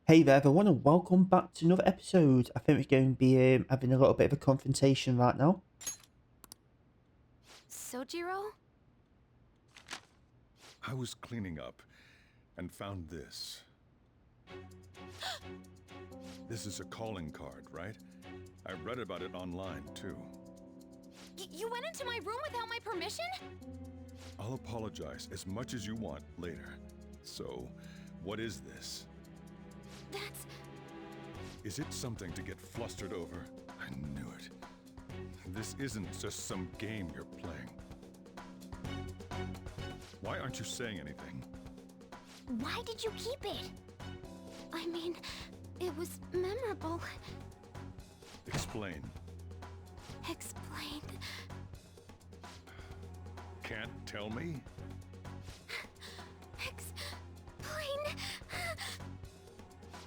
Hey there, everyone, and welcome back to another episode. I think we're going to be having a little bit of a confrontation right now. Sojiro? I was cleaning up and found this. This is a calling card, right? I read about it online, too. You went into my room without my permission? I'll apologize as much as you want later. So, what is this? That's... Is it something to get flustered over? I knew it. This isn't just some game you're playing. Why aren't you saying anything? Why did you keep it? I mean, it was memorable. Explain. Explain. Can't tell me? Explain.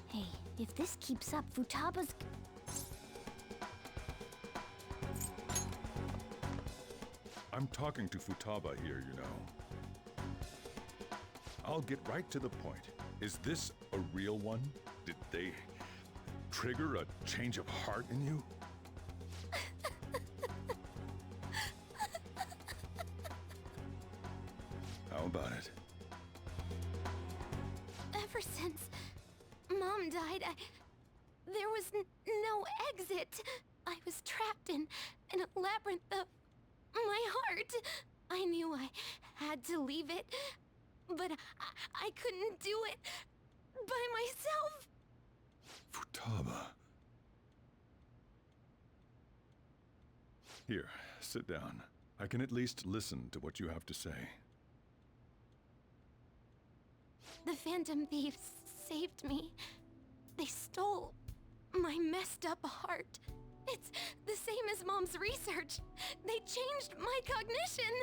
Hey, if this keeps up, Futaba's... I'm talking to Futaba here, you know. I'll get right to the point. Is this a real one? Did they trigger a change of heart in you? How about it? Ever since Mom died, there was no exit. I was trapped in a labyrinth of my heart. I knew I had to leave it, but I couldn't do it by myself. Futaba. Here, sit down. I can at least listen to what you have to say. The Phantom Thieves saved me. They stole my messed up heart. It's the same as Mom's research. They changed my cognition.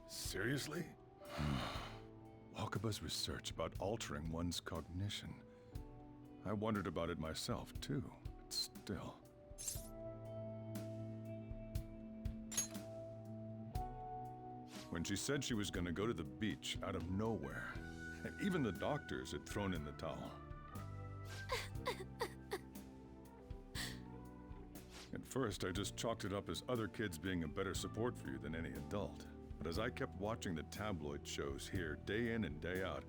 Seriously? Wakaba's research about altering one's cognition. I wondered about it myself, too, but still. When she said she was gonna go to the beach out of nowhere, and even the doctors had thrown in the towel. At first, I just chalked it up as other kids being a better support for you than any adult. But as I kept watching the tabloid shows here, day in and day out,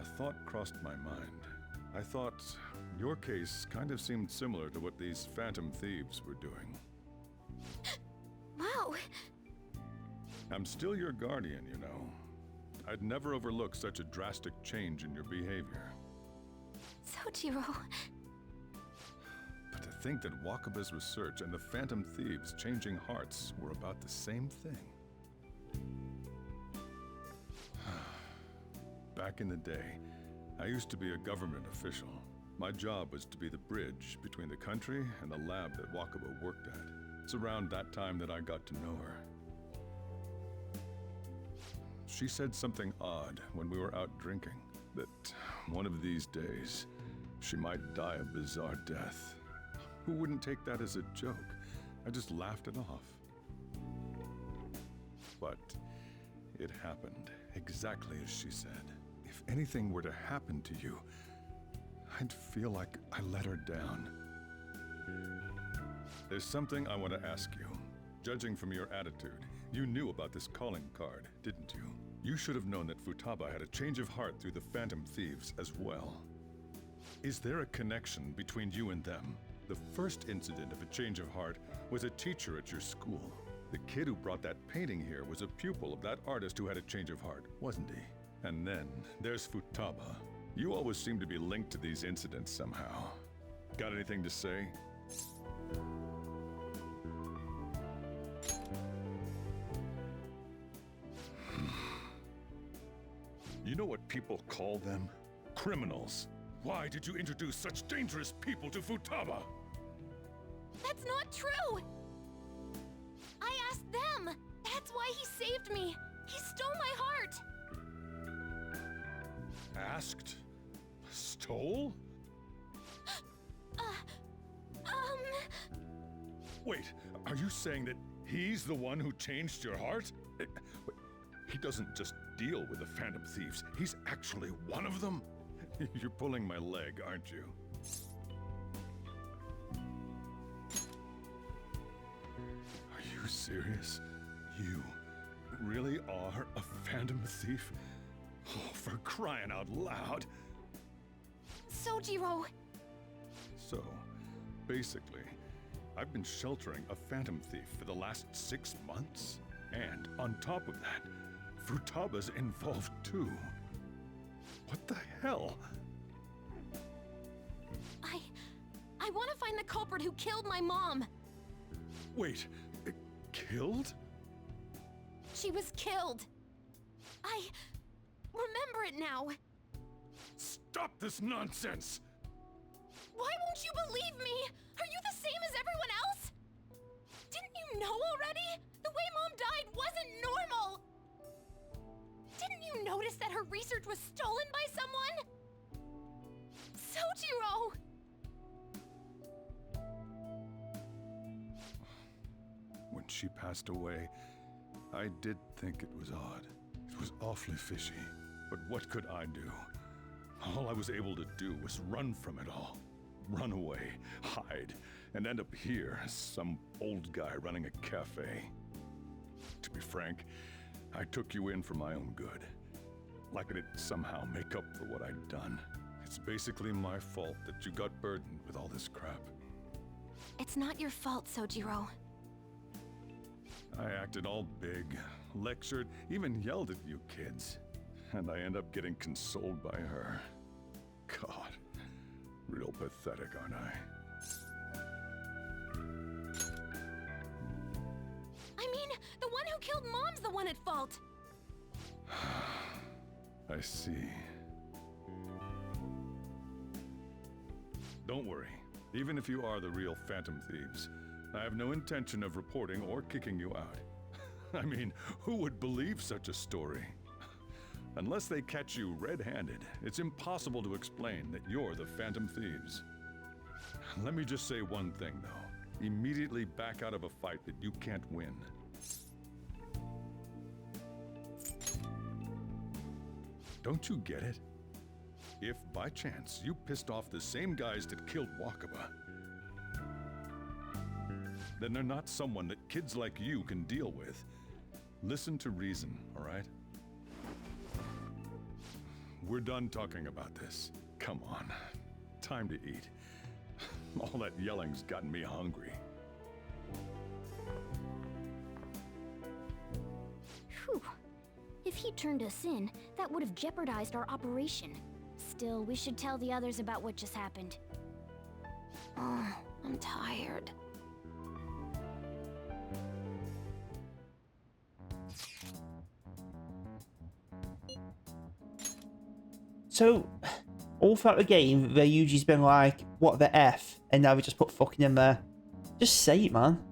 a thought crossed my mind. I thought your case kind of seemed similar to what these Phantom Thieves were doing. Wow. I'm still your guardian, you know. I'd never overlook such a drastic change in your behavior. Sojiro. But to think that Wakaba's research and the Phantom Thieves changing hearts were about the same thing. Back in the day, I used to be a government official. My job was to be the bridge between the country and the lab that Wakaba worked at. It's around that time that I got to know her. She said something odd when we were out drinking, that one of these days, she might die a bizarre death. Who wouldn't take that as a joke? I just laughed it off. But it happened exactly as she said. If anything were to happen to you, I'd feel like I let her down. There's something I want to ask you. Judging from your attitude, you knew about this calling card, didn't you? You should have known that Futaba had a change of heart through the Phantom Thieves as well. Is there a connection between you and them? The first incident of a change of heart was a teacher at your school. The kid who brought that painting here was a pupil of that artist who had a change of heart, wasn't he? And then there's Futaba. You always seem to be linked to these incidents somehow. Got anything to say? You know what people call them? Criminals. Why did you introduce such dangerous people to Futaba? That's not true! I asked them! That's why he saved me! He stole my heart! Asked? Stole? Wait, are you saying that he's the one who changed your heart? He doesn't just deal with the Phantom Thieves, he's actually one of them? You're pulling my leg, aren't you? Are you serious? You really are a Phantom Thief? Oh, for crying out loud! Sojiro! So, basically, I've been sheltering a Phantom Thief for the last 6 months. And on top of that, Futaba's involved too. What the hell? I want to find the culprit who killed my mom. Wait, killed? She was killed. I remember it now. Stop this nonsense! Why won't you believe me? Are you the same as everyone else? Didn't you know already? The way Mom died wasn't normal. Didn't you notice that her research was stolen by someone? Sojiro! When she passed away, I did think it was odd. It was awfully fishy. But what could I do? All I was able to do was run from it all. Run away, hide, and end up here as some old guy running a cafe. To be frank, I took you in for my own good. Like it'd somehow make up for what I'd done. It's basically my fault that you got burdened with all this crap. It's not your fault, Sojiro. I acted all big, lectured, even yelled at you kids. And I end up getting consoled by her. God, real pathetic, aren't I? I mean, the one who killed Mom's the one at fault. I see. Don't worry. Even if you are the real Phantom Thieves, I have no intention of reporting or kicking you out. I mean, who would believe such a story? Unless they catch you red-handed, it's impossible to explain that you're the Phantom Thieves. Let me just say one thing, though. Immediately back out of a fight that you can't win. Don't you get it? If, by chance, you pissed off the same guys that killed Wakaba, then they're not someone that kids like you can deal with. Listen to reason, all right? We're done talking about this. Come on. Time to eat. All that yelling's gotten me hungry. Whew. If he turned us in, that would have jeopardized our operation. Still, we should tell the others about what just happened. Oh, I'm tired. So, all throughout the game, Ryuji's been like, what the F? And now we just put fucking in there. Just say it, man.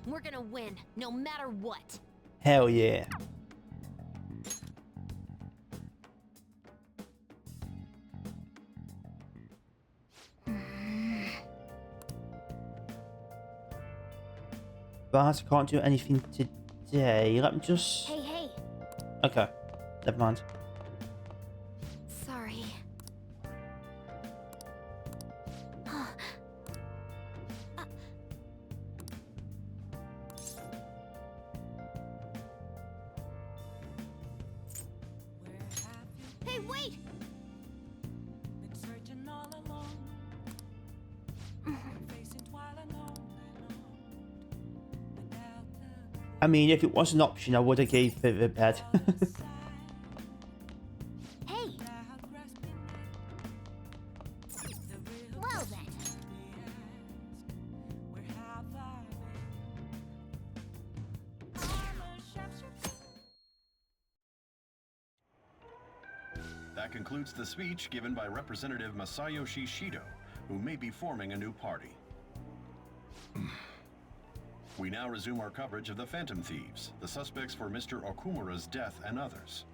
We're gonna win, no matter what. Hell yeah. But I can't do anything today. Let me just... Hey, hey. Okay. Never mind. Sorry. Hey, wait! Been searching all along, facing twilight on and on, without the I mean, if it was an option, I would have gave it a bed. Hey! Well then. That concludes the speech given by Representative Masayoshi Shido, who may be forming a new party. We now resume our coverage of the Phantom Thieves, the suspects for Mr. Okumura's death and others.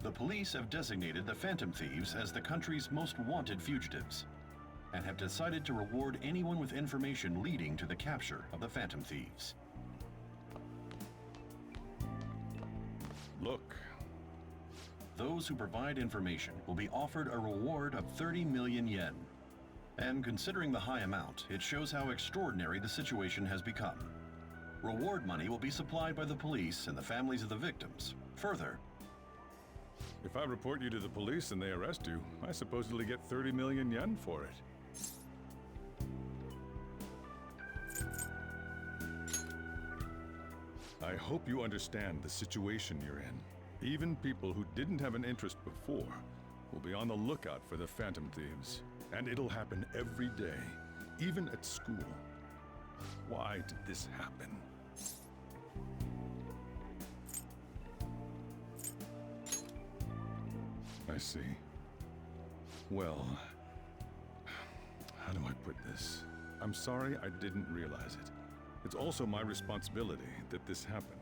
The police have designated the Phantom Thieves as the country's most wanted fugitives, and have decided to reward anyone with information leading to the capture of the Phantom Thieves. Look. Those who provide information will be offered a reward of 30 million yen. And considering the high amount, it shows how extraordinary the situation has become. Reward money will be supplied by the police and the families of the victims. Further, If I report you to the police and they arrest you, I supposedly get 30 million yen for it. I hope you understand the situation you're in. Even people who didn't have an interest before will be on the lookout for the Phantom Thieves. And it'll happen every day, even at school. Why did this happen? I see. Well, how do I put this? I'm sorry I didn't realize it. It's also my responsibility that this happened.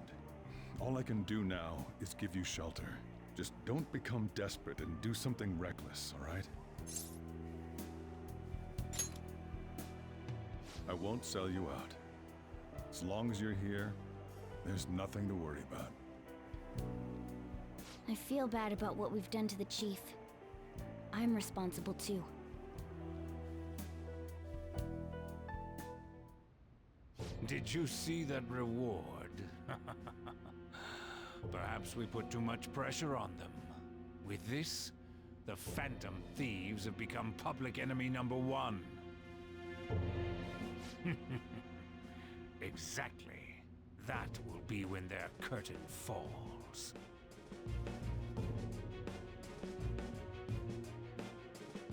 All I can do now is give you shelter. Just don't become desperate and do something reckless, all right? I won't sell you out. As long as you're here, there's nothing to worry about. I feel bad about what we've done to the chief. I'm responsible too. Did you see that reward? Perhaps we put too much pressure on them. With this, the Phantom Thieves have become public enemy #1. Exactly. That will be when their curtain falls.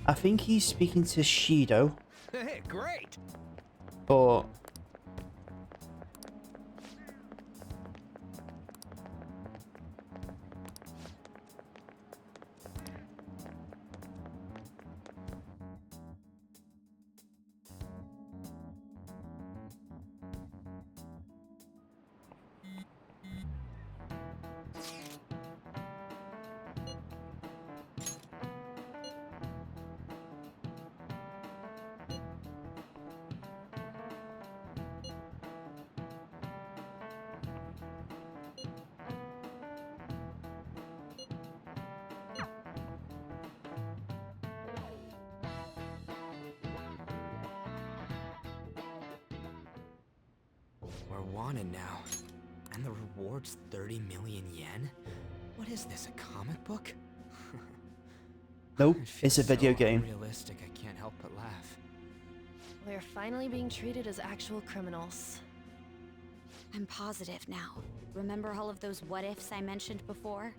I think he's speaking to Shido, Hey, great! but We're wanted now. And the reward's 30 million yen? What is this, a comic book? nope, It it's a feels video so game. Realistic, I can't help but laugh. We're finally being treated as actual criminals. I'm positive now. Remember all of those what-ifs I mentioned before?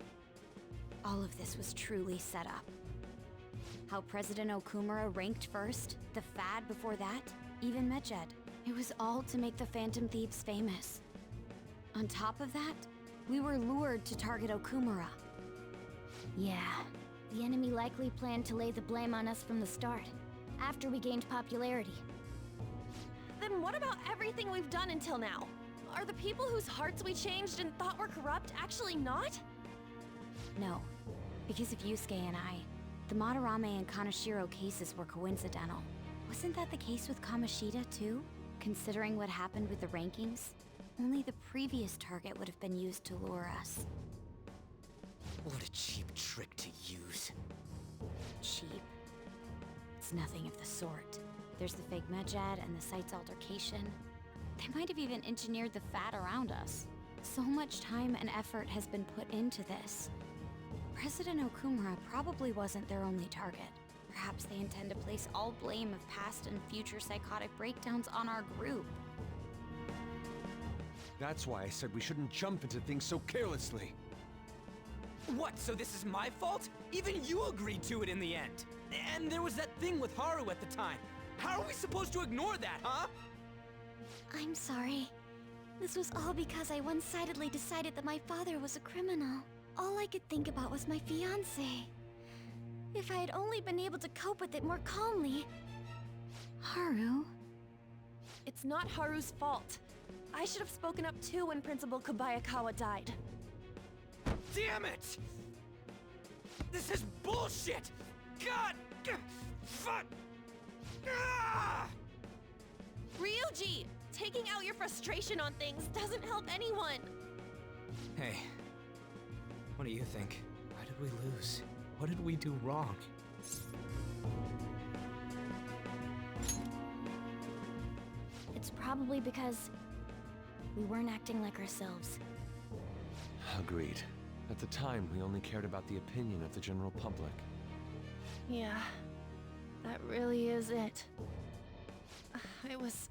All of this was truly set up. How President Okumura ranked first, the Fad before that, even Medjed. It was all to make the Phantom Thieves famous. On top of that, we were lured to target Okumura. Yeah, the enemy likely planned to lay the blame on us from the start, after we gained popularity. Then what about everything we've done until now? Are the people whose hearts we changed and thought were corrupt actually not? No, because of Yusuke and I, the Madarame and Kaneshiro cases were coincidental. Wasn't that the case with Kamoshida too? Considering what happened with the rankings, only the previous target would have been used to lure us. What a cheap trick to use. Cheap? It's nothing of the sort. There's the fake Medjed and the site's altercation. They might have even engineered the Fat around us. So much time and effort has been put into this. President Okumura probably wasn't their only target. Perhaps they intend to place all blame of past and future psychotic breakdowns on our group. That's why I said we shouldn't jump into things so carelessly. What, so this is my fault? Even you agreed to it in the end. And there was that thing with Haru at the time. How are we supposed to ignore that, huh? I'm sorry. This was all because I one-sidedly decided that my father was a criminal. All I could think about was my fiancé. If I had only been able to cope with it more calmly... Haru? It's not Haru's fault. I should have spoken up too when Principal Kobayakawa died. Damn it! This is bullshit! God! Fuck! Ah! Ryuji! Taking out your frustration on things doesn't help anyone! Hey, what do you think? Why did we lose? What did we do wrong? It's probably because we weren't acting like ourselves. Agreed. At the time, we only cared about the opinion of the general public. Yeah, that really is it. I was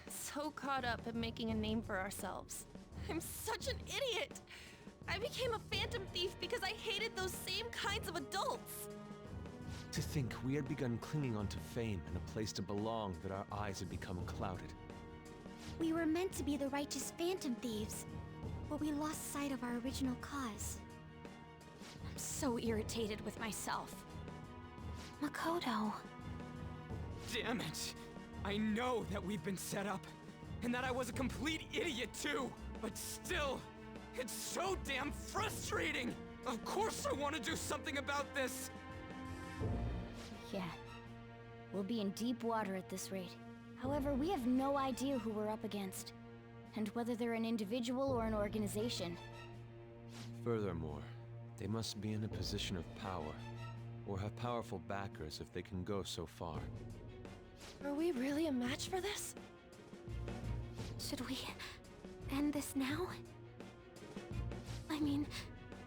so caught up in making a name for ourselves. I'm such an idiot! I became a phantom thief because I hated those same kinds of adults! To think we had begun clinging onto fame and a place to belong that our eyes had become clouded. We were meant to be the righteous phantom thieves, but we lost sight of our original cause. I'm so irritated with myself. Makoto. Damn it! I know that we've been set up, and that I was a complete idiot too! But still, it's so damn frustrating! Of course I want to do something about this! Yeah. We'll be in deep water at this rate. However, we have no idea who we're up against, and whether they're an individual or an organization. Furthermore, they must be in a position of power, or have powerful backers if they can go so far. Are we really a match for this? Should we end this now? I mean,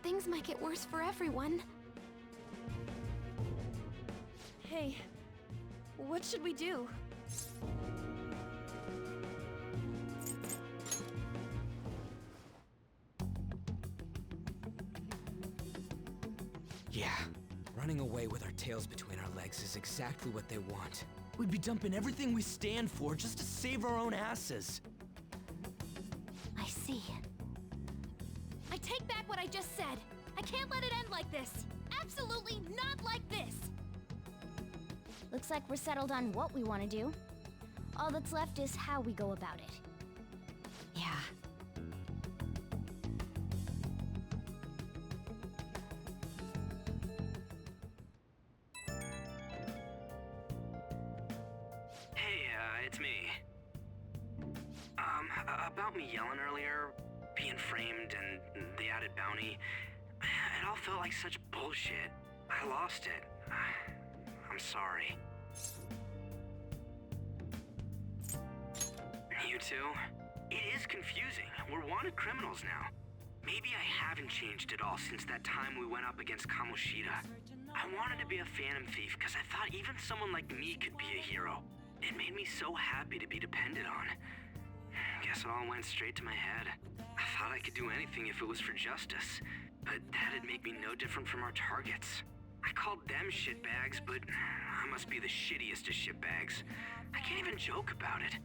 things might get worse for everyone. Hey, what should we do? Yeah, running away with our tails between our legs is exactly what they want. We'd be dumping everything we stand for just to save our own asses. I see. I take back what I just said. I can't let it end like this. Absolutely not like this! Looks like we're settled on what we want to do. All that's left is how we go about it. Yeah. Hey, it's me. About me yelling earlier, being framed, and the added bounty, it all felt like such bullshit. I lost it. I'm sorry. You too? It is confusing. We're wanted criminals now. Maybe I haven't changed at all since that time we went up against Kamoshida. I wanted to be a phantom thief because I thought even someone like me could be a hero. It made me so happy to be depended on. Guess it all went straight to my head. I thought I could do anything if it was for justice, but that'd make me no different from our targets. I called them shitbags, but I must be the shittiest of shitbags. I can't even joke about it.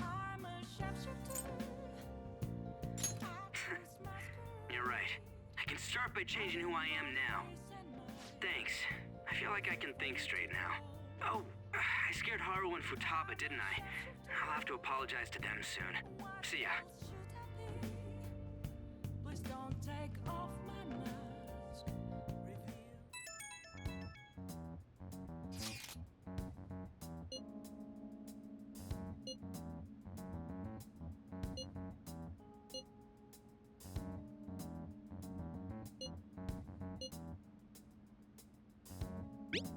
I'm a sharpshooter. You're right. I can start by changing who I am now. Thanks. I feel like I can think straight now. Oh, I scared Haru and Futaba, didn't I? I'll have to apologize to them soon. See ya. Please don't take off my mask. Reveal.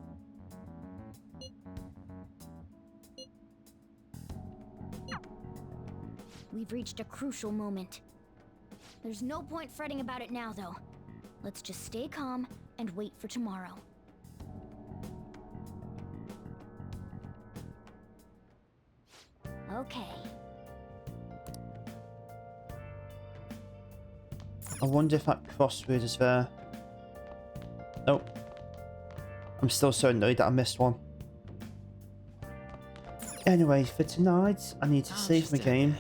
We've reached a crucial moment. There's no point fretting about it now, though. Let's just stay calm and wait for tomorrow. Okay. I wonder if that crossword is there. Nope. I'm still so annoyed that I missed one. Anyway, for tonight, I need to save my game.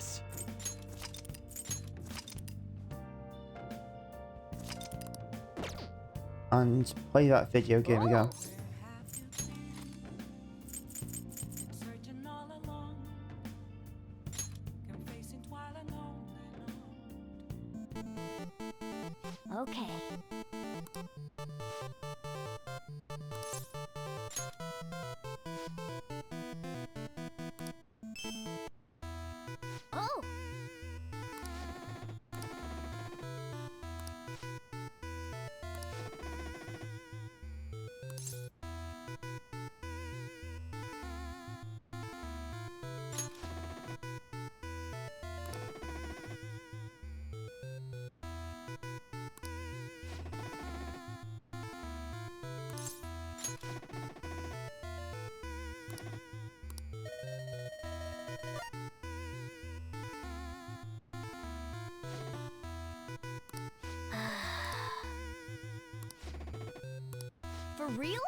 And play that video game again. Searching all along, confessing while alone. Okay. Oh! For real?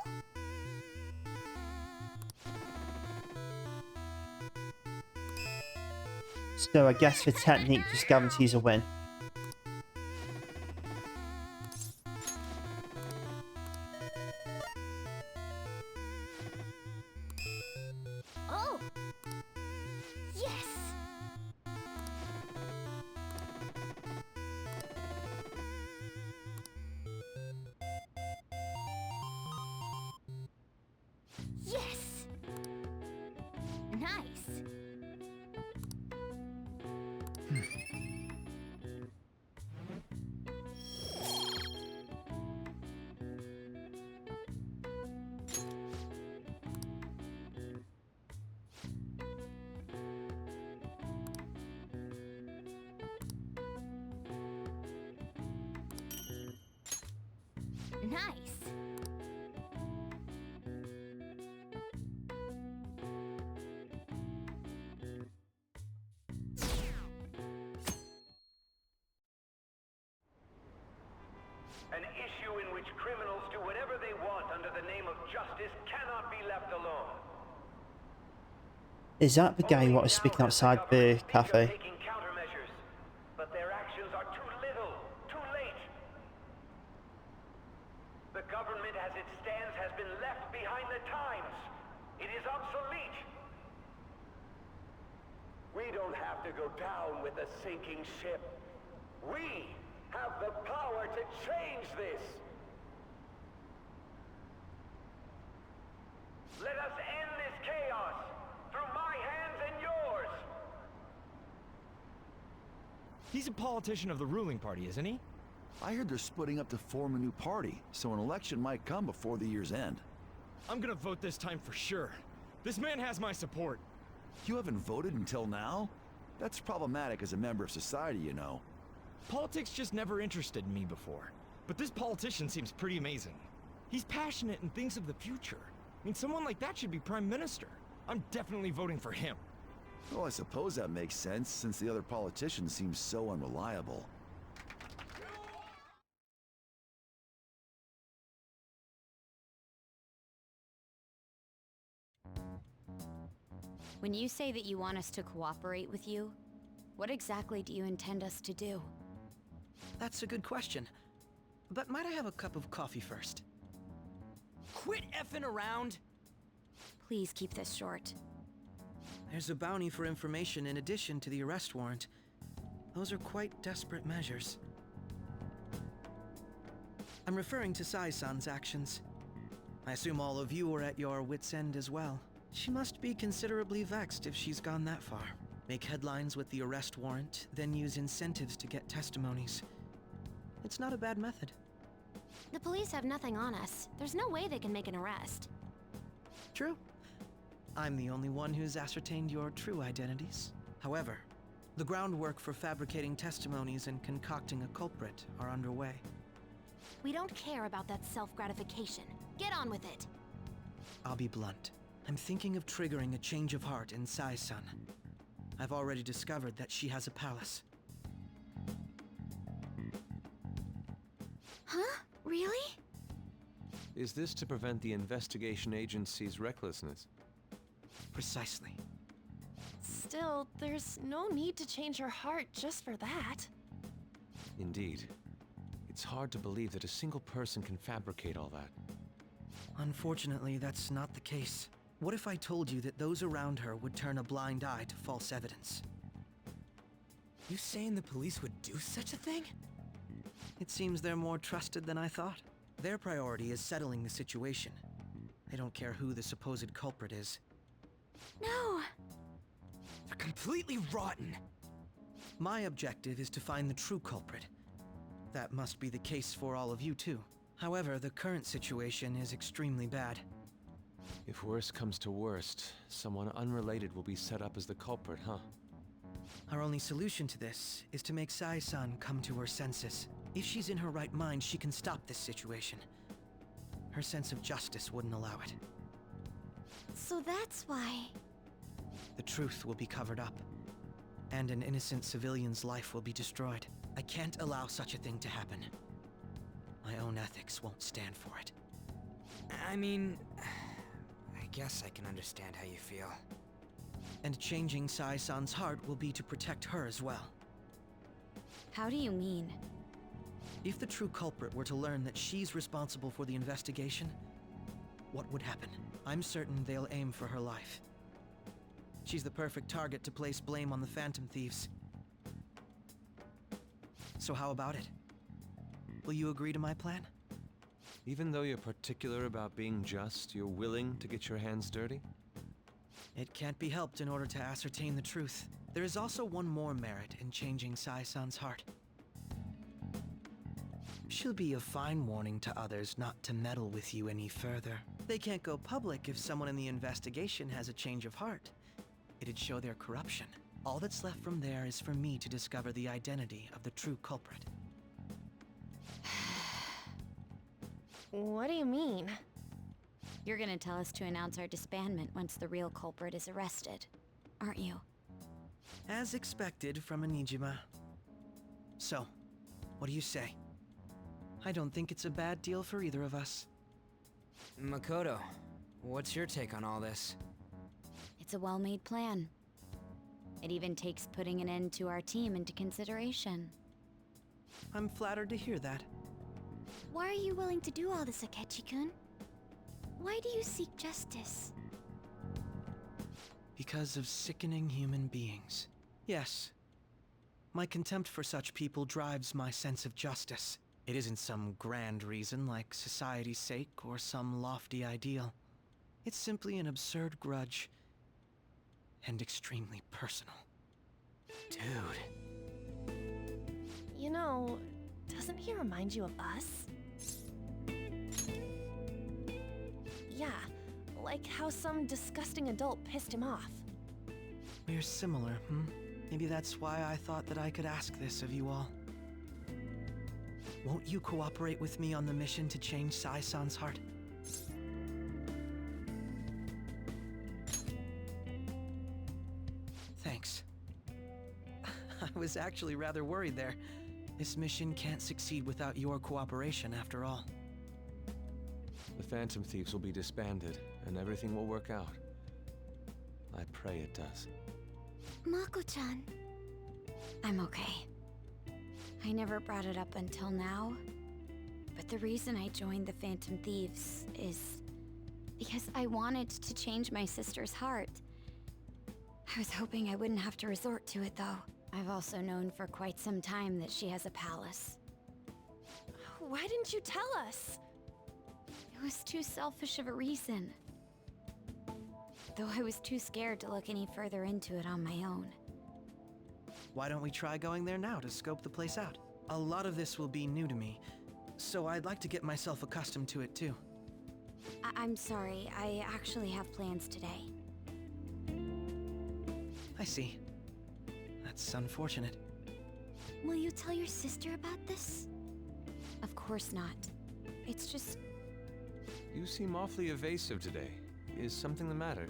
So I guess the technique just guarantees a win. Oh! Yes! Yes! Nice! Nice! An issue in which criminals do whatever they want under the name of justice cannot be left alone. Is that the guy what was speaking outside the cafe? Taking countermeasures, but their actions are too little, too late. The government as it stands has been left behind the times. It is obsolete. We don't have to go down with a sinking ship. We have the power to change this. Let us end this chaos through my hands and yours. He's a politician of the ruling party, isn't he? I heard they're splitting up to form a new party, so an election might come before the year's end. I'm gonna vote this time for sure. This man has my support. You haven't voted until now? That's problematic as a member of society, you know. Politics just never interested me before. But this politician seems pretty amazing. He's passionate and thinks of the future. I mean, someone like that should be prime minister. I'm definitely voting for him. Well, I suppose that makes sense, since the other politician seems so unreliable. When you say that you want us to cooperate with you, what exactly do you intend us to do? That's a good question. But might I have a cup of coffee first? Quit effing around! Please keep this short. There's a bounty for information in addition to the arrest warrant. Those are quite desperate measures. I'm referring to Sai-san's actions. I assume all of you are at your wits' end as well. She must be considerably vexed if she's gone that far. Make headlines with the arrest warrant, then use incentives to get testimonies. It's not a bad method. The police have nothing on us. There's no way they can make an arrest. True. I'm the only one who's ascertained your true identities. However, the groundwork for fabricating testimonies and concocting a culprit are underway. We don't care about that self-gratification. Get on with it. I'll be blunt. I'm thinking of triggering a change of heart in Sai-san. I've already discovered that she has a palace. Huh? Really? Is this to prevent the investigation agency's recklessness? Precisely. Still, there's no need to change her heart just for that. Indeed. It's hard to believe that a single person can fabricate all that. Unfortunately, that's not the case. What if I told you that those around her would turn a blind eye to false evidence? You saying the police would do such a thing? It seems they're more trusted than I thought. Their priority is settling the situation. They don't care who the supposed culprit is. No! They're completely rotten! My objective is to find the true culprit. That must be the case for all of you too. However, the current situation is extremely bad. If worst comes to worst, someone unrelated will be set up as the culprit, huh? Our only solution to this is to make Sai-san come to her senses. If she's in her right mind, she can stop this situation. Her sense of justice wouldn't allow it. So that's why... The truth will be covered up, and an innocent civilian's life will be destroyed. I can't allow such a thing to happen. My own ethics won't stand for it. I mean... I guess I can understand how you feel. And changing Sai-san's heart will be to protect her as well. How do you mean? If the true culprit were to learn that she's responsible for the investigation, what would happen? I'm certain they'll aim for her life. She's the perfect target to place blame on the Phantom Thieves. So how about it? Will you agree to my plan? Even though you're particular about being just, you're willing to get your hands dirty? It can't be helped in order to ascertain the truth. There is also one more merit in changing Sai-san's heart. She'll be a fine warning to others not to meddle with you any further. They can't go public if someone in the investigation has a change of heart. It'd show their corruption. All that's left from there is for me to discover the identity of the true culprit. What do you mean? You're gonna tell us to announce our disbandment once the real culprit is arrested, aren't you? As expected from a Nijima. So, what do you say? I don't think it's a bad deal for either of us. Makoto, what's your take on all this? It's a well-made plan. It even takes putting an end to our team into consideration. I'm flattered to hear that. Why are you willing to do all this, Akechi-kun? Why do you seek justice? Because of sickening human beings. Yes. My contempt for such people drives my sense of justice. It isn't some grand reason like society's sake or some lofty ideal. It's simply an absurd grudge. And extremely personal. Dude. You know, doesn't he remind you of us? Yeah, like how some disgusting adult pissed him off. We're similar, Maybe that's why I thought that I could ask this of you all. Won't you cooperate with me on the mission to change Sai-san's heart? Thanks. I was actually rather worried there. This mission can't succeed without your cooperation, after all. The Phantom Thieves will be disbanded, and everything will work out. I pray it does. Mako-chan. I'm okay. I never brought it up until now, but the reason I joined the Phantom Thieves is because I wanted to change my sister's heart. I was hoping I wouldn't have to resort to it, though. I've also known for quite some time that she has a palace. Why didn't you tell us? It was too selfish of a reason. Though I was too scared to look any further into it on my own. Why don't we try going there now to scope the place out? A lot of this will be new to me, so I'd like to get myself accustomed to it too. I'm sorry, I actually have plans today. I see. That's unfortunate. Will you tell your sister about this? Of course not. It's just... You seem awfully evasive today. Is something the matter?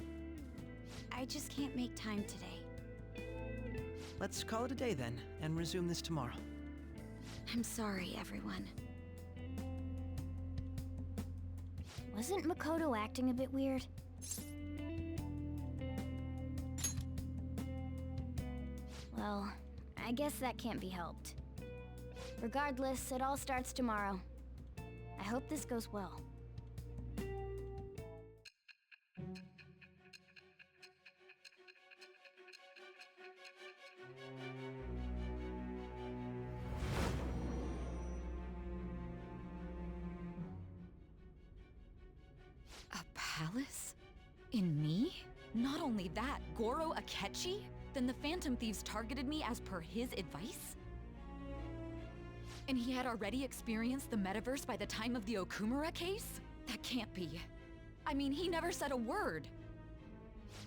I just can't make time today. Let's call it a day then, and resume this tomorrow. I'm sorry, everyone. Wasn't Makoto acting a bit weird? Well, I guess that can't be helped. Regardless, it all starts tomorrow. I hope this goes well. A palace? In me? Not only that, Goro Akechi? Then the Phantom Thieves targeted me as per his advice? And he had already experienced the metaverse by the time of the Okumura case? That can't be. I mean, he never said a word.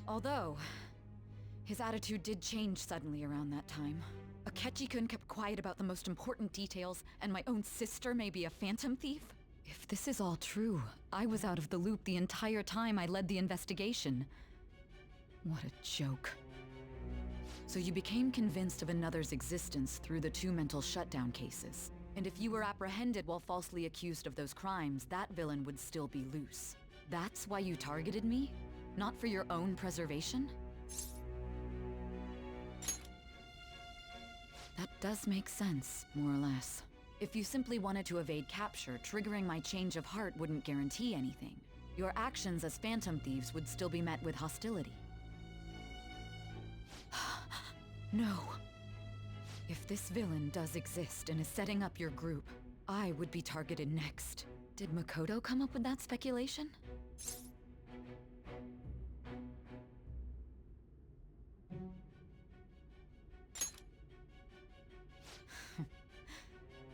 Although, his attitude did change suddenly around that time. Akechi-kun kept quiet about the most important details, and my own sister may be a Phantom Thief? If this is all true, I was out of the loop the entire time I led the investigation. What a joke. So you became convinced of another's existence through the 2 mental shutdown cases. And if you were apprehended while falsely accused of those crimes, that villain would still be loose. That's why you targeted me? Not for your own preservation? That does make sense, more or less. If you simply wanted to evade capture, triggering my change of heart wouldn't guarantee anything. Your actions as Phantom Thieves would still be met with hostility. No. If this villain does exist and is setting up your group, I would be targeted next. Did Makoto come up with that speculation?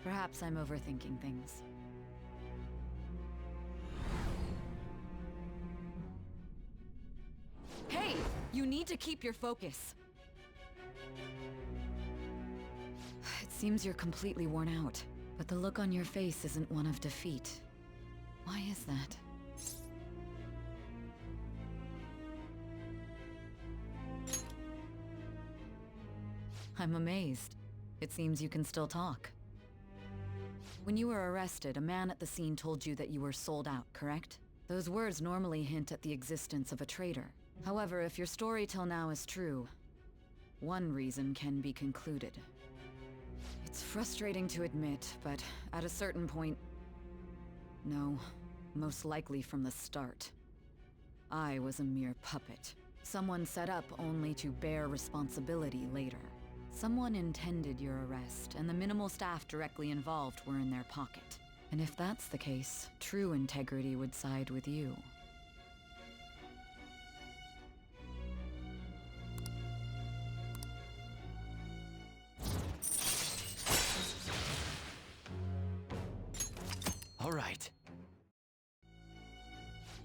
Perhaps I'm overthinking things. Hey! You need to keep your focus. It seems you're completely worn out, but the look on your face isn't one of defeat. Why is that? I'm amazed. It seems you can still talk. When you were arrested, a man at the scene told you that you were sold out, correct? Those words normally hint at the existence of a traitor. However, if your story till now is true, one reason can be concluded. It's frustrating to admit, but at a certain point... No, most likely from the start. I was a mere puppet. Someone set up only to bear responsibility later. Someone intended your arrest, and the minimal staff directly involved were in their pocket. And if that's the case, true integrity would side with you. All right.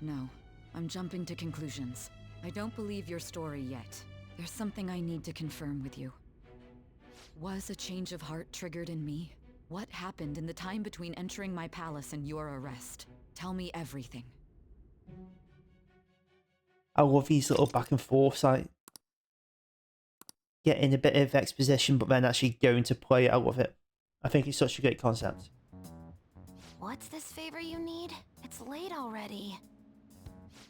No, I'm jumping to conclusions. I don't believe your story yet. There's something I need to confirm with you. Was a change of heart triggered in me? What happened in the time between entering my palace and your arrest? Tell me everything. I love these little back and forths, like getting a bit of exposition, but then actually going to play. I love it. I think it's such a great concept. What's this favor you need? It's late already.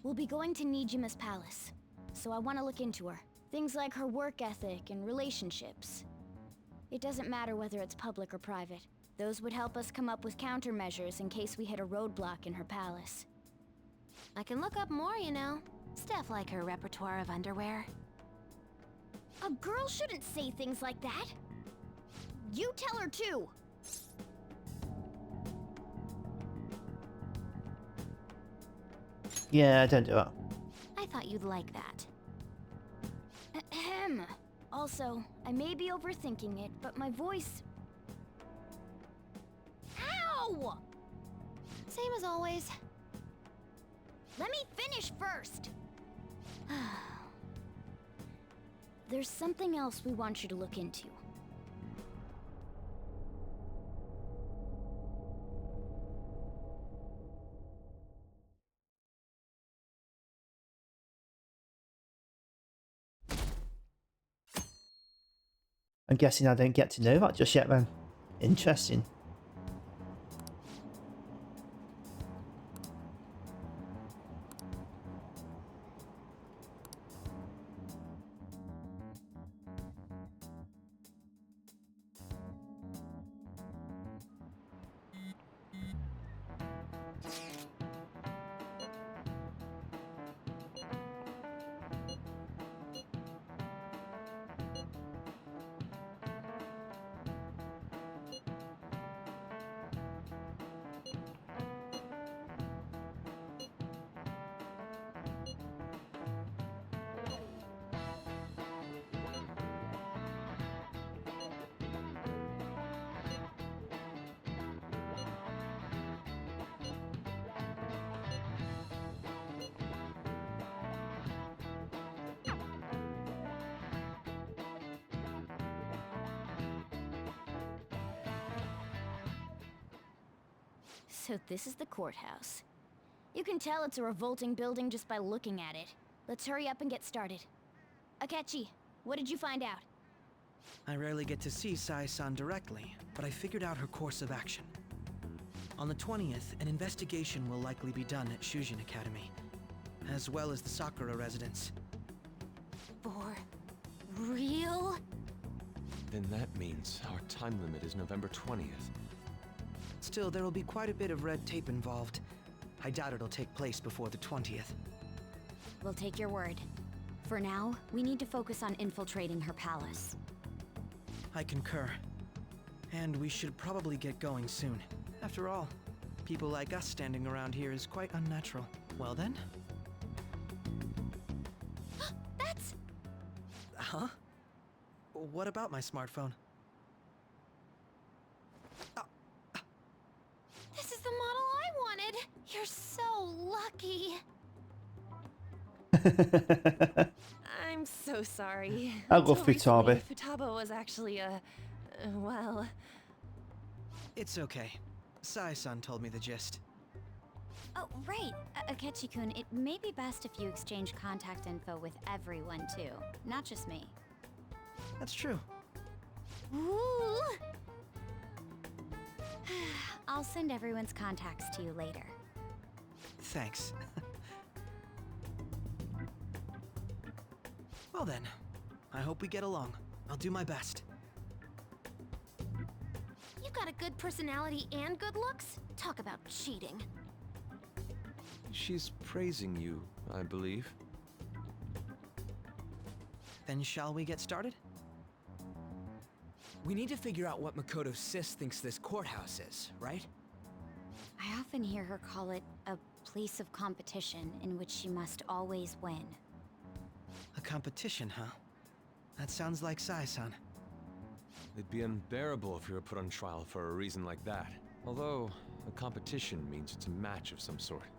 We'll be going to Nijima's palace, so I want to look into her. Things like her work ethic and relationships. It doesn't matter whether it's public or private. Those would help us come up with countermeasures in case we hit a roadblock in her palace. I can look up more, you know. Stuff like her repertoire of underwear. A girl shouldn't say things like that. You tell her too. Yeah, don't do that. I thought you'd like that. Ahem. Also, I may be overthinking it, but my voice... Ow! Same as always. Let me finish first! There's something else we want you to look into. I'm guessing I don't get to know that just yet then. Interesting. So this is the courthouse. You can tell it's a revolting building just by looking at it. Let's hurry up and get started. Akechi, what did you find out? I rarely get to see Sai-san directly, but I figured out her course of action. On the 20th, an investigation will likely be done at Shujin Academy, as well as the Sakura residence. For real? Then that means our time limit is November 20th. Still, there will be quite a bit of red tape involved. I doubt it'll take place before the 20th. We'll take your word. For now, we need to focus on infiltrating her palace. I concur. And we should probably get going soon. After all, people like us standing around here is quite unnatural. Well then? That's... Huh? What about my smartphone? This is the model I wanted! You're so lucky! I'm so sorry. I love Until recently, Futaba. Futaba was actually well... It's okay. Sai-san told me the gist. Oh, right. Akechi-kun, it may be best if you exchange contact info with everyone, too. Not just me. That's true. Ooh! I'll send everyone's contacts to you later. Thanks. Well then, I hope we get along. I'll do my best. You got a good personality and good looks? Talk about cheating. She's praising you, I believe. Then shall we get started? We need to figure out what Makoto Sis thinks this courthouse is, right? I often hear her call it a place of competition in which she must always win. A competition, huh? That sounds like Sai-san. It'd be unbearable if you were put on trial for a reason like that. Although, a competition means it's a match of some sort.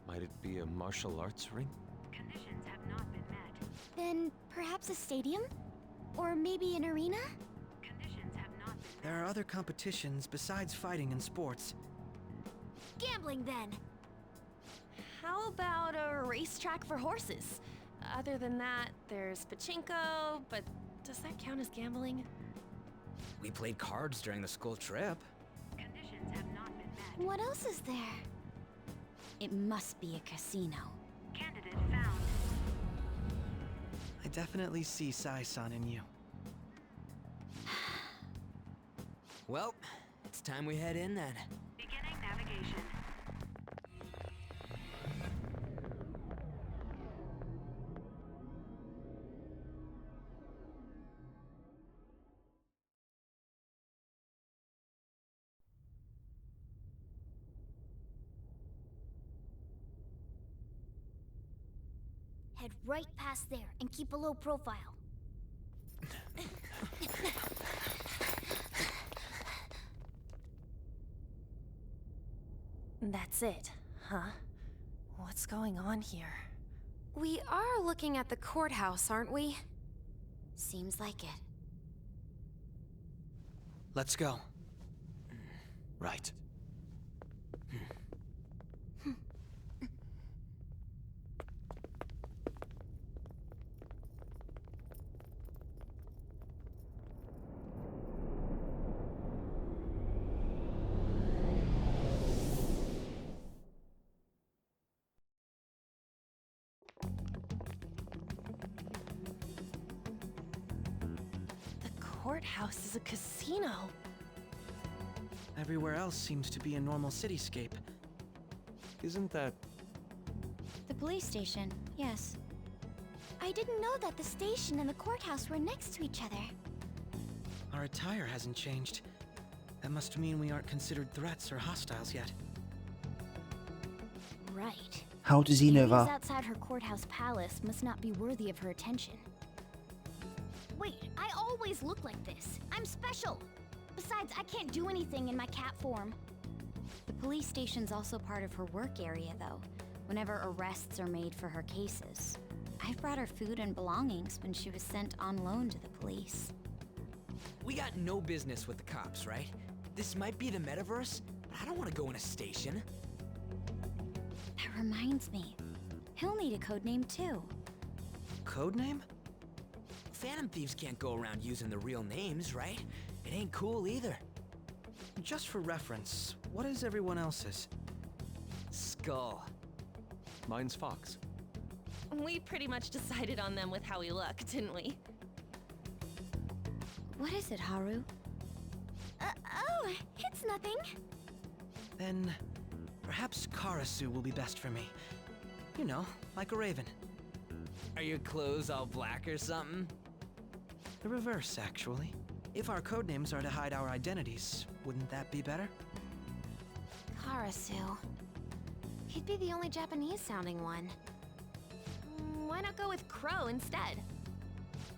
Might it be a martial arts ring? Conditions have not been met. Then perhaps a stadium? Or maybe an arena? Conditions have not been met. There are other competitions besides fighting and sports. Gambling, then. How about a racetrack for horses? Other than that, there's pachinko, but does that count as gambling? We played cards during the school trip. Conditions have not been met. What else is there? It must be a casino. Candidate found. I definitely see Sai-san in you. Well, it's time we head in then. Beginning navigation. Head right past there and keep a low profile. That's it, huh? What's going on here? We are looking at the courthouse, aren't we? Seems like it. Let's go. Right. Courthouse is a casino. Everywhere else seems to be a normal cityscape. Isn't that... The police station, yes. I didn't know that the station and the courthouse were next to each other. Our attire hasn't changed. That must mean we aren't considered threats or hostiles yet. Right. How does he know Areas that? outside her courthouse palace must not be worthy of her attention. Wait, I always look like this. I'm special. Besides, I can't do anything in my cat form. The police station's also part of her work area, though, whenever arrests are made for her cases. I've brought her food and belongings when she was sent on loan to the police. We got no business with the cops, right? This might be the metaverse, I don't want to go in a station. That reminds me. He'll need a code name too. Code name? Phantom thieves can't go around using the real names, right? It ain't cool either. Just for reference, what is everyone else's? Skull. Mine's Fox. We pretty much decided on them with how we look, didn't we? What is it, Haru? Oh, it's nothing. Then perhaps Karasu will be best for me. You know, like a raven. Are your clothes all black or something? The reverse, actually. If our codenames are to hide our identities, wouldn't that be better? Karasu. He'd be the only Japanese-sounding one. Why not go with Crow instead?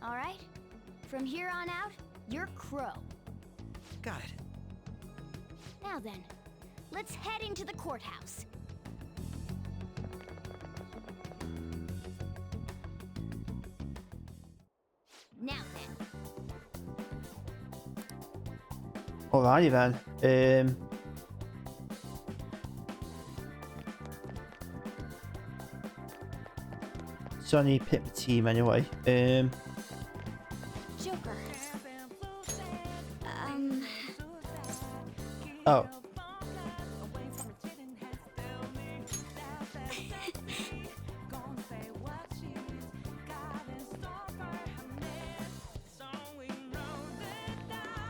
All right. From here on out, you're Crow. Got it. Now then, let's head into the courthouse. Now then. Alrighty then. So I need to pick the team anyway. Joker. Oh.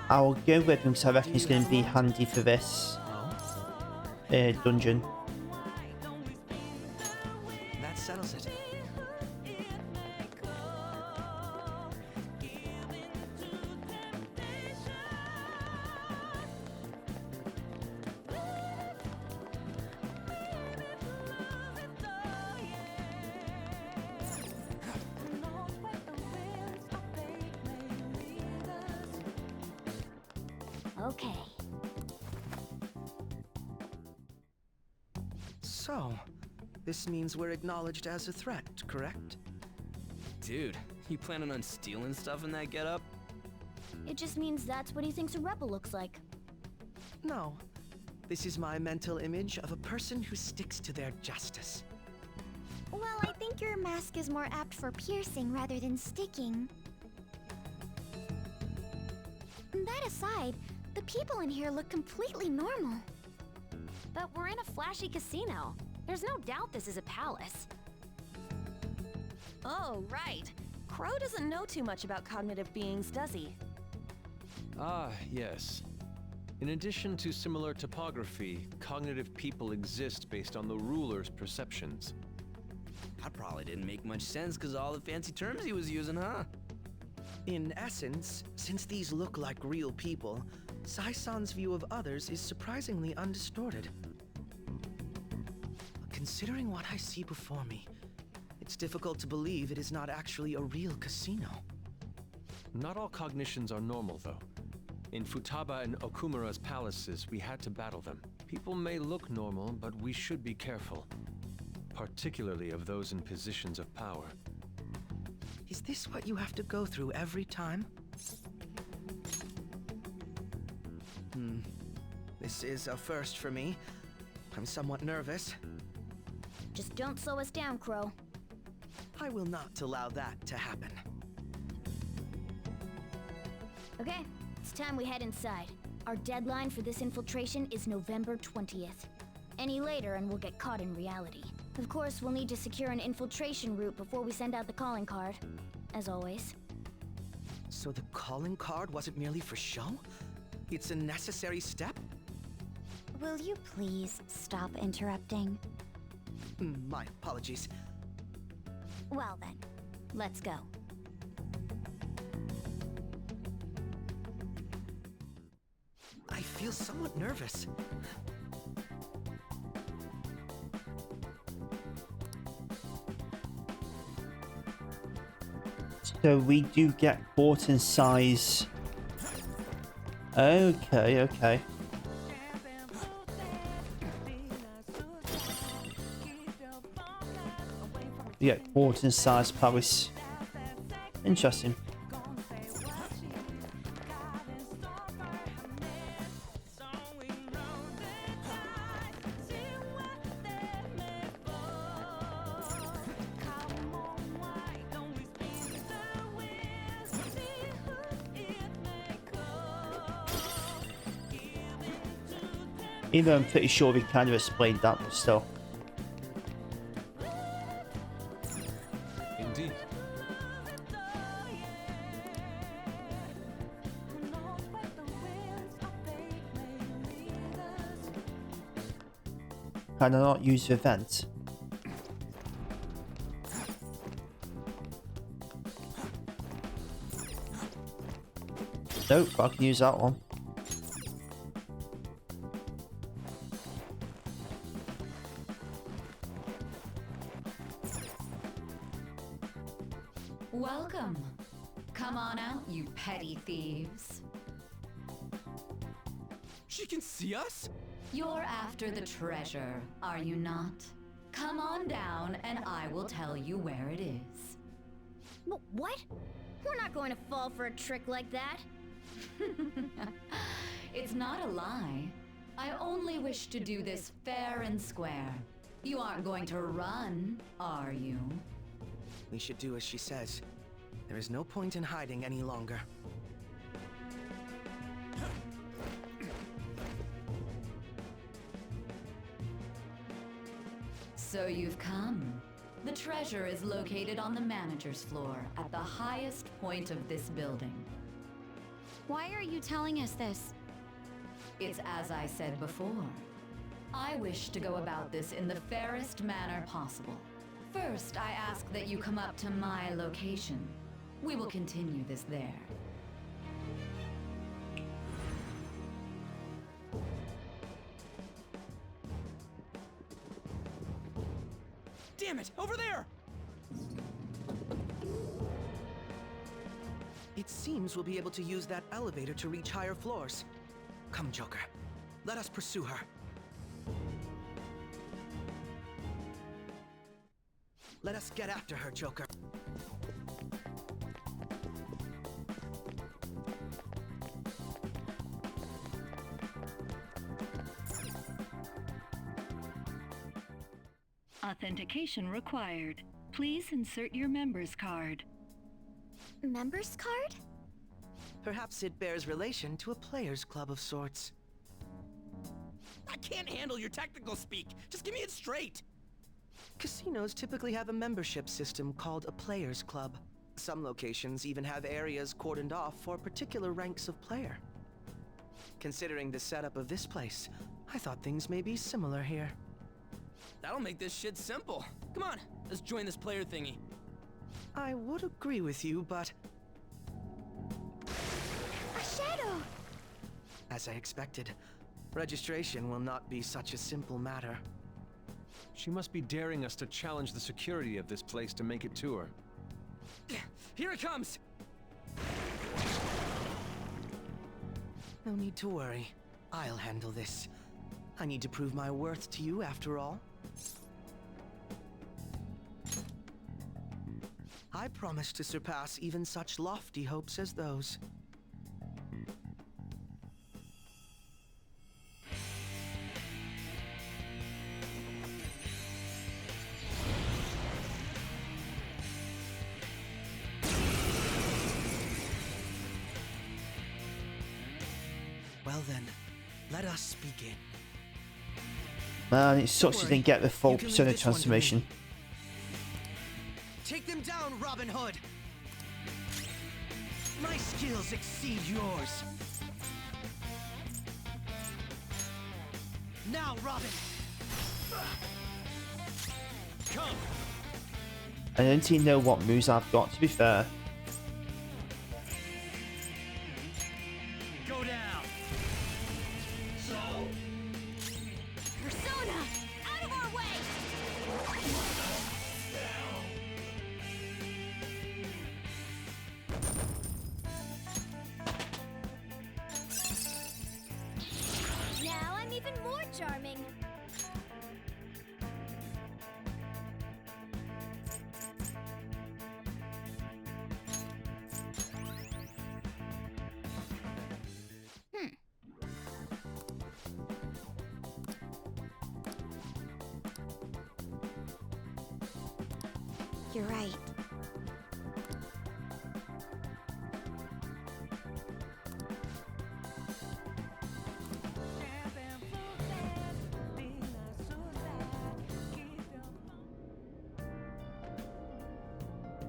I'll go with him because I reckon he's going to be handy for this dungeon. That settles it. Okay. So, this means we're acknowledged as a threat, correct? Dude, you planning on stealing stuff in that getup? It just means that's what he thinks a rebel looks like. No. This is my mental image of a person who sticks to their justice. Well, I think your mask is more apt for piercing rather than sticking. That aside, the people in here look completely normal. But we're in a flashy casino. There's no doubt this is a palace. Oh, right. Crow doesn't know too much about cognitive beings, does he? Ah, yes. In addition to similar topography, cognitive people exist based on the ruler's perceptions. That probably didn't make much sense because all the fancy terms he was using, huh? In essence, since these look like real people, Sai-san's view of others is surprisingly undistorted. Considering what I see before me, it's difficult to believe it is not actually a real casino. Not all cognitions are normal, though. In Futaba and Okumura's palaces, we had to battle them. People may look normal, but we should be careful. Particularly of those in positions of power. Is this what you have to go through every time? This is a first for me. I'm somewhat nervous. Just don't slow us down, Crow. I will not allow that to happen. Okay, it's time we head inside. Our deadline for this infiltration is November 20th. Any later and we'll get caught in reality. Of course, we'll need to secure an infiltration route before we send out the calling card. As always. So the calling card wasn't merely for show? It's a necessary step? Will you please stop interrupting? My apologies. Well then, let's go. I feel somewhat nervous. So we do get quart in size. Okay, okay. We get quart in size Paris. Interesting. Even though I'm pretty sure we kind of explained that, but still. Indeed. Can I not use the vent? Nope, I can use that one. Welcome. Come on out, you petty thieves. She can see us? You're after the treasure, are you not? Come on down and I will tell you where it is. What? We're not going to fall for a trick like that. It's not a lie. I only wish to do this fair and square. You aren't going to run, are you? We should do as she says. There is no point in hiding any longer. So you've come. The treasure is located on the manager's floor at the highest point of this building. Why are you telling us this? It's as I said before. I wish to go about this in the fairest manner possible. First, I ask that you come up to my location. We will continue this there. Damn it! Over there! It seems we'll be able to use that elevator to reach higher floors. Come, Joker. Let us pursue her. Let us get after her, Joker. Authentication required. Please insert your member's card. Member's card? Perhaps it bears relation to a players' club of sorts. I can't handle your technical speak. Just give me it straight. Casinos typically have a membership system called a players' club. Some locations even have areas cordoned off for particular ranks of player. Considering the setup of this place, I thought things may be similar here. That'll make this shit simple. Come on, let's join this player thingy. I would agree with you, but... A shadow! As I expected, registration will not be such a simple matter. She must be daring us to challenge the security of this place to make it to her. Here it comes! No need to worry. I'll handle this. I need to prove my worth to you after all. I promise to surpass even such lofty hopes as those. Well then, let us begin. Man, it sucks you didn't get the full You can leave persona this one to me. transformation. Take them down, Robin Hood! My skills exceed yours. Now, Robin! Come! I don't even know what moves I've got, to be fair. Go down! So? Persona! Out of our way! Now I'm even more charming. You're right.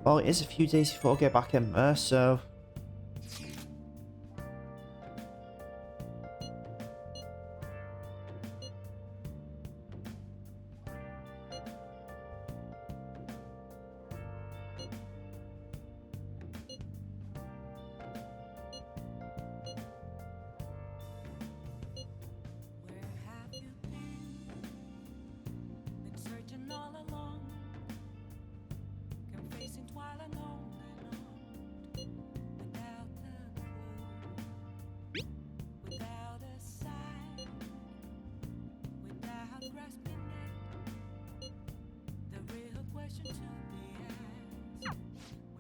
Well, it is a few days before I go back in there, so...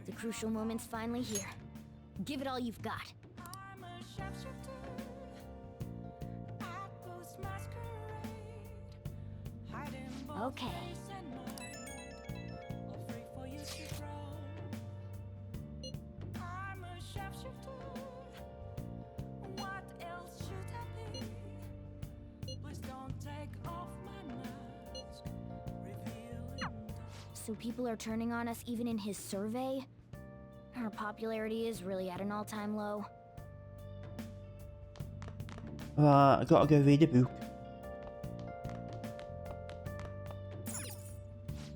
The crucial moment's finally here. Give it all you've got. Okay. So people are turning on us even in his survey? Our popularity is really at an all-time low. I gotta go read a book.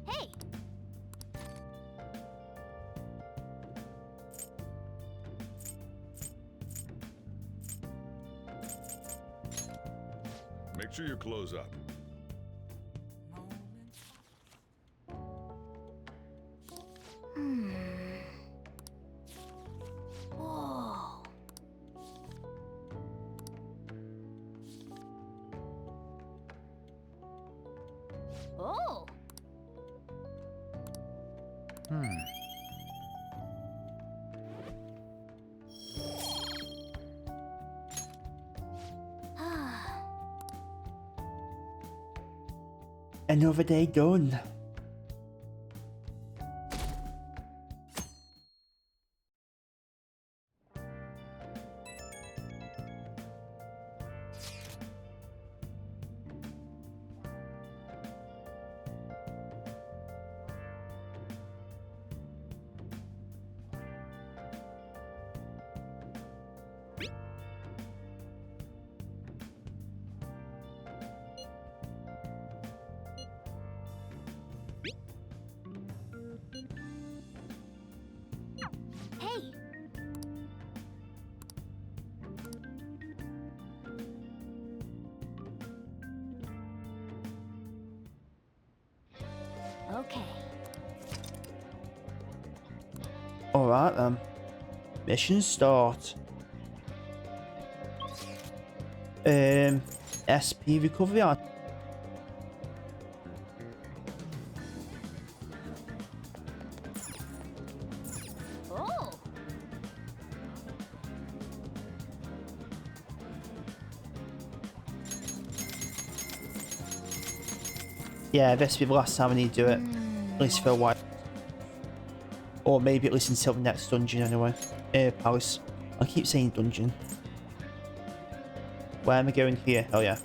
Hey! Make sure you close up. Whoa. Oh. Another day done. Hey! Okay. Alright then. Mission start. SP recovery. Oh. Yeah, this will be the last time I need to do it. At least for a while. Or maybe at least until the next dungeon anyway. Palace. I keep saying dungeon. Where am I going here? Oh yeah.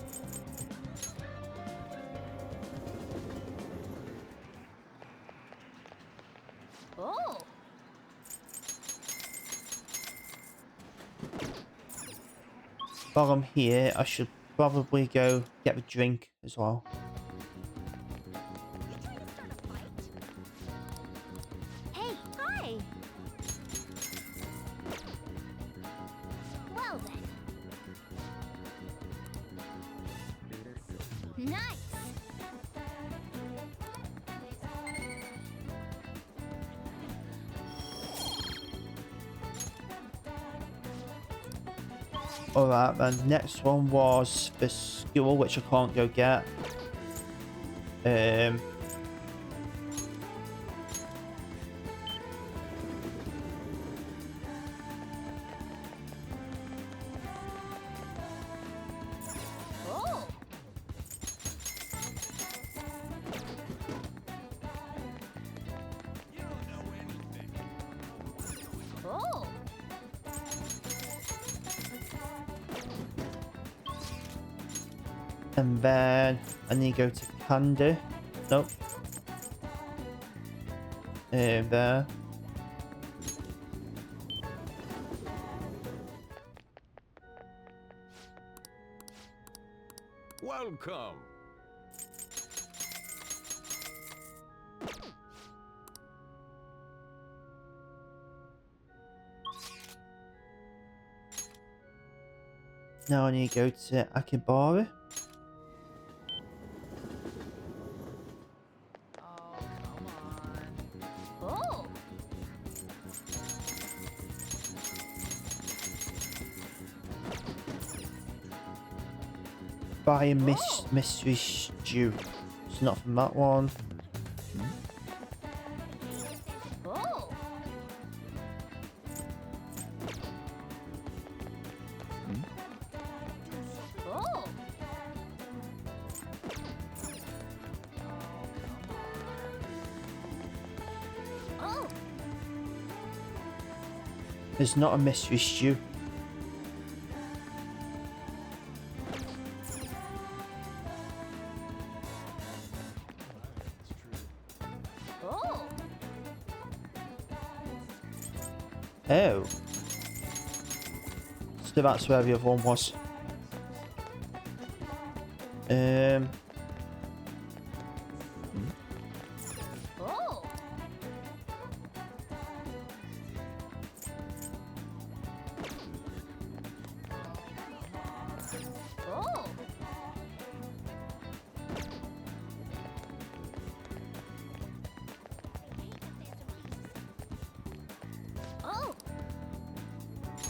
Oh. While I'm here, I should probably go get a drink as well. Hey, hi. Well then. Nice. Alright then, next one was the school, which I can't go get. Oh. Oh. And then I need to go to Candy. Nope. There. Welcome. Now I need to go to Akibara. Oh! Buy a mystery stew. It's not from that one. Oh! Oh! Oh! There's not a mystery stew. Oh! Oh. So that's where the other one was. Oh! Oh! Oh!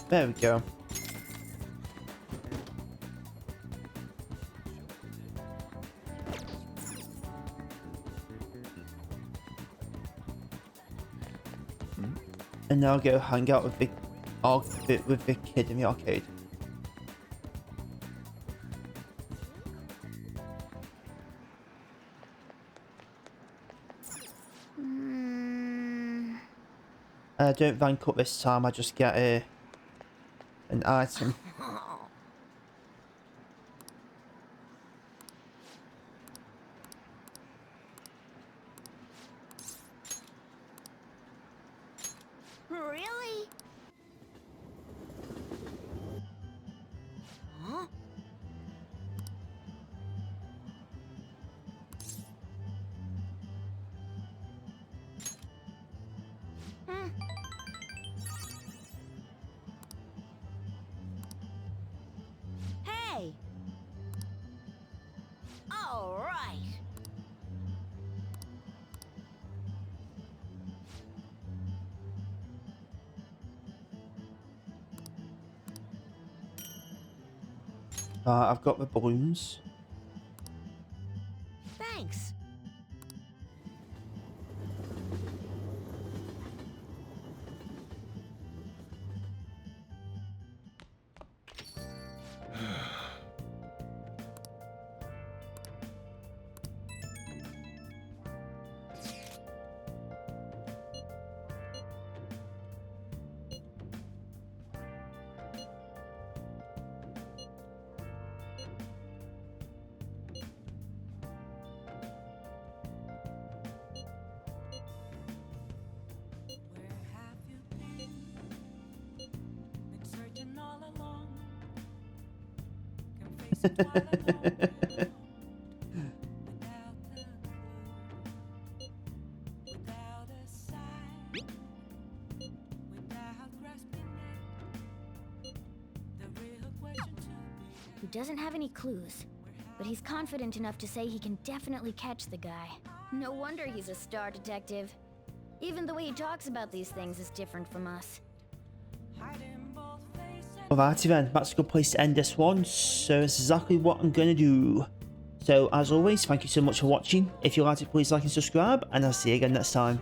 There we go. And now go hang out with the kid in the arcade. I don't rank up this time, I just get an item. Really? Huh? Hey! All right. I've got the balloons. Thanks. He doesn't have any clues, but he's confident enough to say he can definitely catch the guy. No wonder he's a star detective. Even the way he talks about these things is different from us. Alrighty then, that's a good place to end this one, so that's exactly what I'm gonna do. So as always, thank you so much for watching. If you liked it, please like and subscribe, and I'll see you again next time.